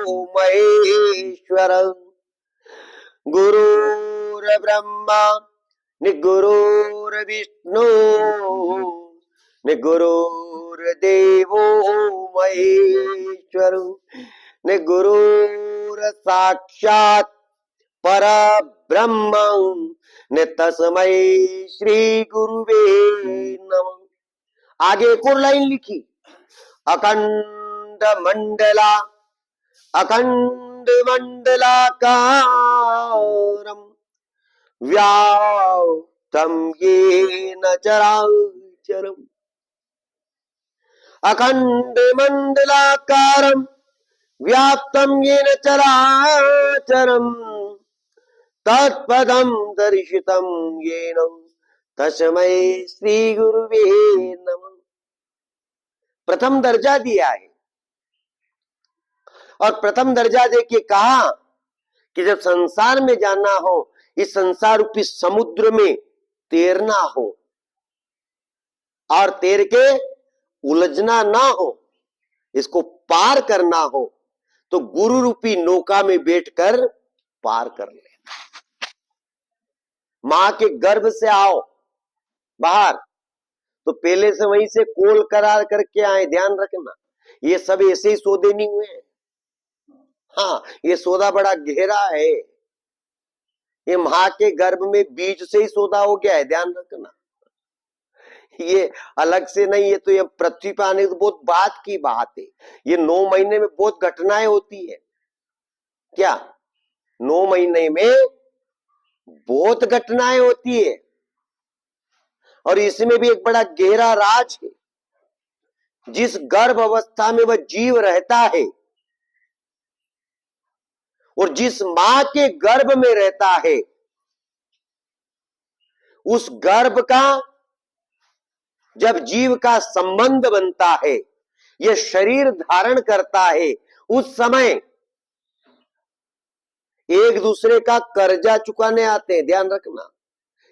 महेश्वर गुरुर्ब्रह्मा निर्गुरुर्विष्णु निर्गुरुर्देवो महेश्वर निर्गुरुर्साक्षात् परब्रह्म न तस्मै श्री गुरुवे नमः। आगे एक और लाइन लिखी, अखंड मंडलाकारं व्याप्तं येन चराचरम्। अखंड मंडलाकारं व्याप्तं येन चराचरम् तत्पदं दर्शितं येन तस्मै श्री गुरुवे नमः। प्रथम दर्जा दिया है और प्रथम दर्जा देके कहा कि जब संसार में जाना हो, इस संसार रूपी समुद्र में तैरना हो और तैर के उलझना ना हो, इसको पार करना हो तो गुरु रूपी नौका में बैठकर पार कर ले। मां के गर्भ से आओ बाहर तो पहले से वहीं से कोल करार करके आए, ध्यान रखना। ये सब ऐसे ही सौदे नहीं हुए। हाँ, ये सौदा बड़ा गहरा है। ये मां के गर्भ में बीज से ही सौदा हो गया है, ध्यान रखना। ये अलग से नहीं है। तो ये पृथ्वी पर आने तो बहुत बात की बात है। ये 9 महीने में बहुत घटनाएं होती है। क्या 9 महीने में बहुत घटनाएं होती है और इसमें भी एक बड़ा गहरा राज है। जिस गर्भ अवस्था में वह जीव रहता है और जिस मां के गर्भ में रहता है, उस गर्भ का जब जीव का संबंध बनता है, यह शरीर धारण करता है, उस समय एक दूसरे का कर्जा चुकाने आते हैं, ध्यान रखना।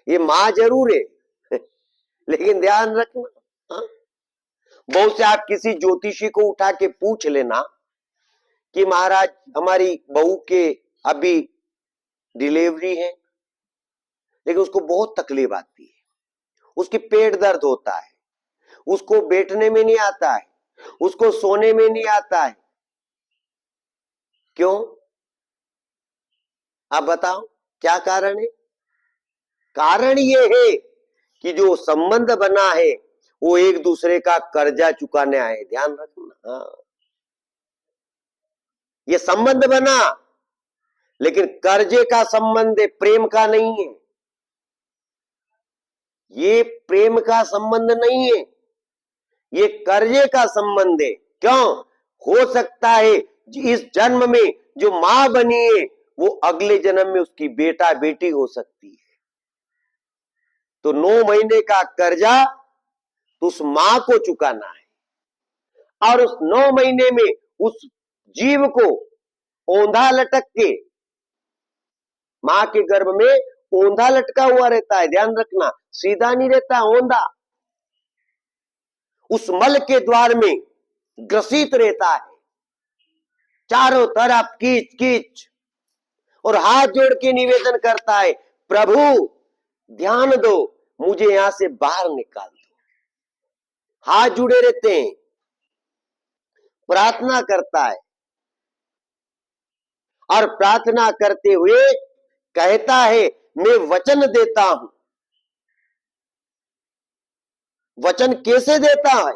ये मां जरूर है लेकिन ध्यान रखना, हाँ? बहुत से आप किसी ज्योतिषी को उठा के पूछ लेना कि महाराज हमारी बहू के अभी डिलीवरी है, लेकिन उसको बहुत तकलीफ आती है, उसकी पेट दर्द होता है, उसको बैठने में नहीं आता है, उसको सोने में नहीं आता है। क्यों? आप बताओ क्या कारण है? कारण ये है कि जो संबंध बना है वो एक दूसरे का कर्जा चुकाने आए, ध्यान रखना। हाँ, ये संबंध बना लेकिन कर्जे का संबंध है, प्रेम का नहीं है। ये प्रेम का संबंध नहीं है, ये कर्जे का संबंध है। क्यों? हो सकता है इस जन्म में जो मां बनी है वो अगले जन्म में उसकी बेटा बेटी हो सकती है। तो 9 महीने का कर्जा तो उस मां को चुकाना है और उस 9 महीने में उस जीव को औंधा लटक के, मां के गर्भ में औंधा लटका हुआ रहता है, ध्यान रखना, सीधा नहीं रहता, औंधा। उस मल के द्वार में ग्रसित रहता है, चारों तरफ कीच कीच, और हाथ जोड़ के निवेदन करता है, प्रभु ध्यान दो, मुझे यहां से बाहर निकाल दो। हाथ जुड़े रहते हैं, प्रार्थना करता है और प्रार्थना करते हुए कहता है, मैं वचन देता हूं। वचन कैसे देता है?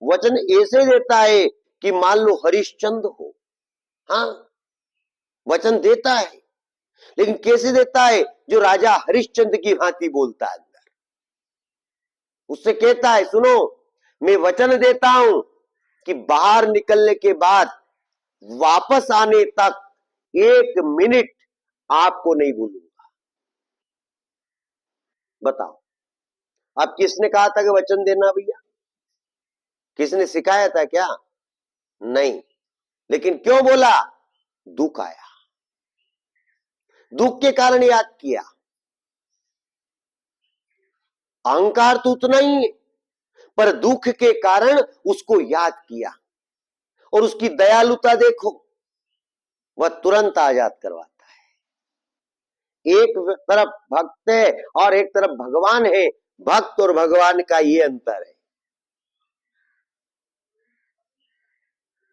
वचन ऐसे देता है कि मान लो हरिश्चंद्र हो, हाँ, वचन देता है, लेकिन कैसे देता है? जो राजा हरिश्चंद्र की भांति बोलता है अंदर। उससे कहता है, सुनो, मैं वचन देता हूं कि बाहर निकलने के बाद वापस आने तक 1 मिनट आपको नहीं भूलूंगा। बताओ, अब किसने कहा था कि वचन देना भैया? किसने सिखाया था क्या? नहीं। लेकिन क्यों बोला? दुख आया, दुख के कारण याद किया। अहंकार तो उतना ही है, पर दुख के कारण उसको याद किया। और उसकी दयालुता देखो, वह तुरंत आजाद करवाता है। एक तरफ भक्त है और एक तरफ भगवान है। भक्त और भगवान का ये अंतर है,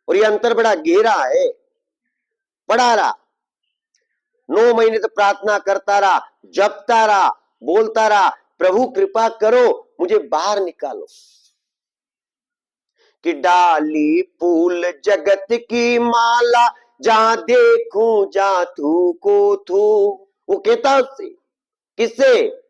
और ये अंतर बड़ा गहरा है। पढ़ा रहा, 9 महीने तक प्रार्थना करता रहा, जपता रहा, बोलता रहा, प्रभु कृपा करो मुझे बाहर निकालो। कि डाली फूल जगत की माला, जहां देखूं जा थू को थू। वो कहता उससे, किससे?